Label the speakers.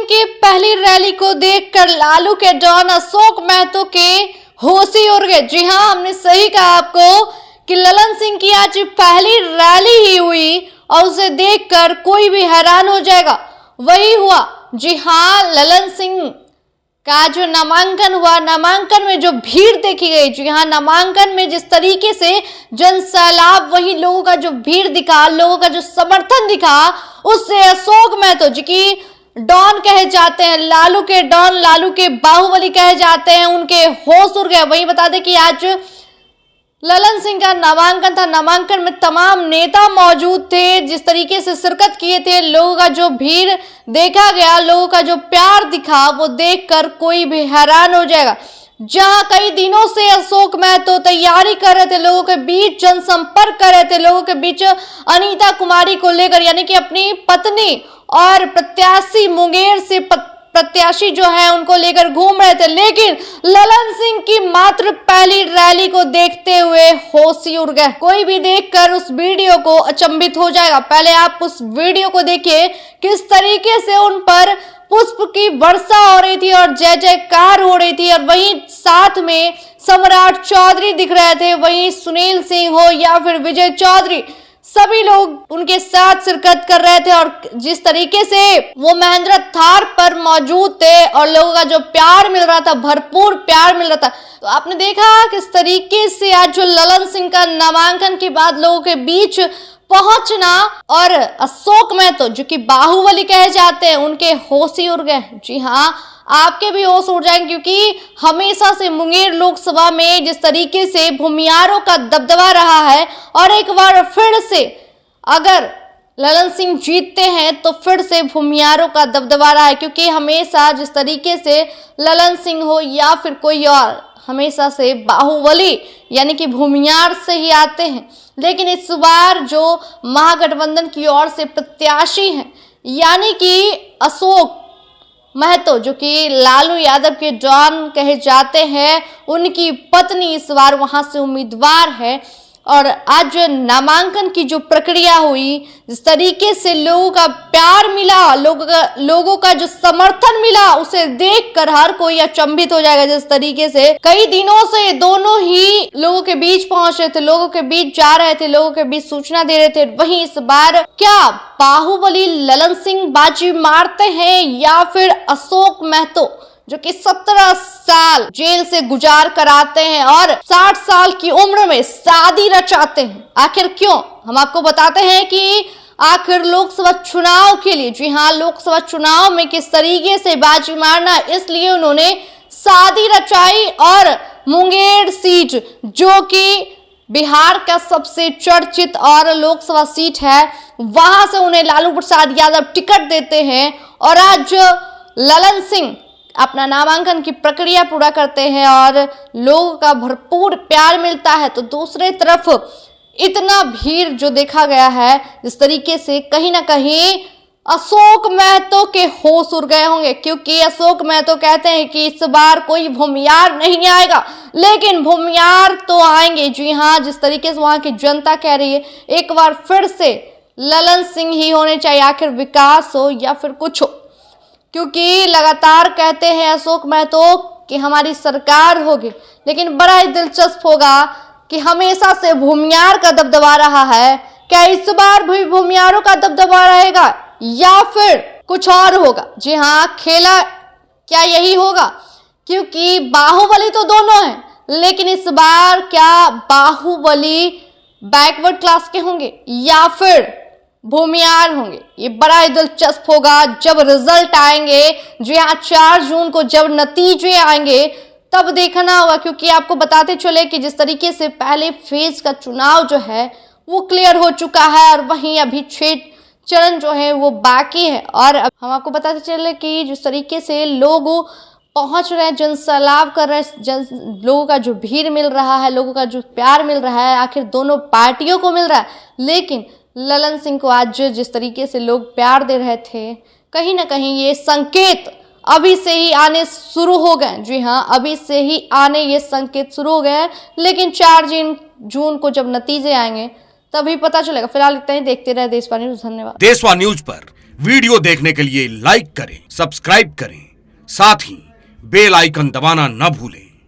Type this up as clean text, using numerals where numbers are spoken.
Speaker 1: सिंह की पहली रैली को देखकर लालू के डॉन अशोक महतो के होश ही उड़ गए। जी हाँ, हमने सही कहा आपको कि ललन सिंह की आज पहली रैली ही हुई और उसे देखकर कोई भी हैरान हो जाएगा। वही हुआ। जी हाँ, ललन सिंह का जो नामांकन हुआ, नामांकन में जो भीड़ देखी गई, जी हाँ, नामांकन में जिस तरीके से जन सैलाब, वही लोगों का जो भीड़ दिखा, लोगों का जो समर्थन दिखा, उससे अशोक महतो जी की डॉन कहे जाते हैं, लालू के डॉन, लालू के बाहुबली कहे जाते हैं, उनके होश उड़ गए। वही बता दें कि आज ललन सिंह का नामांकन था। नामांकन में तमाम नेता मौजूद थे, जिस तरीके से शिरकत किए थे, लोगों का जो भीड़ देखा गया, लोगों का जो प्यार दिखा, वो देखकर कोई भी हैरान हो जाएगा। जहां कई दिनों से अशोक महतो तैयारी कर रहे थे, लोगों के बीच जनसंपर्क कर रहे थे, लोगों के बीच अनीता कुमारी को लेकर, यानी कि अपनी पत्नी और प्रत्याशी मुंगेर से प्रत्याशी जो है उनको लेकर घूम रहे थे, लेकिन ललन सिंह की मात्र पहली रैली को देखते हुए होश ही उड़ गए। कोई भी देखकर उस वीडियो को अचंभित हो जाएगा। पहले आप उस वीडियो को देखिए, किस तरीके से उन पर पुष्प की वर्षा हो रही थी और जय जयकार हो रही थी, और वहीं साथ में सम्राट चौधरी दिख रहे थे, वहीं सुनील सिंह हो या फिर विजय चौधरी, सभी लोग उनके साथ शिरकत कर रहे थे। और जिस तरीके से वो महिंद्रा थार पर मौजूद थे और लोगों का जो प्यार मिल रहा था, भरपूर प्यार मिल रहा था, तो आपने देखा किस तरीके से आज जो ललन सिंह का नामांकन के बाद लोगों के बीच पहुंचना, और अशोक महतो जो कि बाहुबली कहे जाते हैं, उनके होश ही उड़ गए। जी हाँ, आपके भी होश उड़ जाएंगे, क्योंकि हमेशा से मुंगेर लोकसभा में जिस तरीके से भूमियारों का दबदबा रहा है, और एक बार फिर से अगर ललन सिंह जीतते हैं तो फिर से भूमियारों का दबदबा रहा है, क्योंकि हमेशा जिस तरीके से ललन सिंह हो या फिर कोई और, हमेशा से बाहुबली यानी कि भूमियार से ही आते हैं। लेकिन इस बार जो महागठबंधन की ओर से प्रत्याशी हैं, यानी कि अशोक महतो जो कि लालू यादव के डॉन कहे जाते हैं, उनकी पत्नी इस बार वहां से उम्मीदवार है। और आज जो नामांकन की जो प्रक्रिया हुई, जिस तरीके से लोगों का प्यार मिला, लोगों का जो समर्थन मिला, उसे देखकर हर कोई अचंभित हो जाएगा। जिस तरीके से कई दिनों से दोनों ही लोगों के बीच पहुंच रहे थे, लोगों के बीच जा रहे थे, लोगों के बीच सूचना दे रहे थे, वहीं इस बार क्या बाहुबली ललन सिंह बाजी मारते हैं या फिर अशोक महतो जो कि 17 साल जेल से गुजार कर आते हैं और 60 साल की उम्र में शादी रचाते हैं? आखिर क्यों? हम आपको बताते हैं कि आखिर लोकसभा चुनाव के लिए, जी हाँ, लोकसभा चुनाव में किस तरीके से बाजी मारना, इसलिए उन्होंने शादी रचाई और मुंगेर सीट जो कि बिहार का सबसे चर्चित और लोकसभा सीट है, वहां से उन्हें लालू प्रसाद यादव टिकट देते हैं। और आज ललन सिंह अपना नामांकन की प्रक्रिया पूरा करते हैं और लोगों का भरपूर प्यार मिलता है। तो दूसरी तरफ इतना भीड़ जो देखा गया है, जिस तरीके से कहीं ना कहीं अशोक महतो के होश उड़ गए होंगे, क्योंकि अशोक महतो कहते हैं कि इस बार कोई भूमियार नहीं आएगा, लेकिन भूमियार तो आएंगे। जी हाँ, जिस तरीके से वहां की जनता कह रही है, एक बार फिर से ललन सिंह ही होने चाहिए, आखिर विकास हो या फिर कुछ हो, क्योंकि लगातार कहते हैं अशोक महतो कि हमारी सरकार होगी। लेकिन बड़ा ही दिलचस्प होगा कि हमेशा से भूमियार का दबदबा रहा है, क्या इस बार भी भूमियारों का दबदबा रहेगा या फिर कुछ और होगा? जी हाँ, खेला क्या यही होगा, क्योंकि बाहुबली तो दोनों हैं, लेकिन इस बार क्या बाहुबली बैकवर्ड क्लास के होंगे या फिर भूमियार होंगे? ये बड़ा ही दिलचस्प होगा जब रिजल्ट आएंगे। जी हाँ, 4 जून को जब नतीजे आएंगे तब देखना होगा, क्योंकि आपको बताते चले कि जिस तरीके से पहले फेज का चुनाव जो है वो क्लियर हो चुका है, और वहीं अभी 6 चरण जो है वो बाकी है। और हम आपको बताते चले कि जिस तरीके से लोग पहुंच रहे हैं, जनसैलाब कर रहे हैं, लोगों का जो भीड़ मिल रहा है, लोगों का जो प्यार मिल रहा है, आखिर दोनों पार्टियों को मिल रहा है। लेकिन ललन सिंह को आज जिस तरीके से लोग प्यार दे रहे थे, कहीं ना कहीं ये संकेत अभी से ही आने शुरू हो गए। जी हाँ, अभी से ही आने ये संकेत शुरू हो गए, लेकिन 4 जून को जब नतीजे आएंगे तभी पता चलेगा। फिलहाल इतना ही, देखते रहे देशवा न्यूज। धन्यवाद।
Speaker 2: देशवा न्यूज पर वीडियो देखने के लिए लाइक करें, सब्सक्राइब करें, साथ ही बेल आइकन दबाना न भूलें।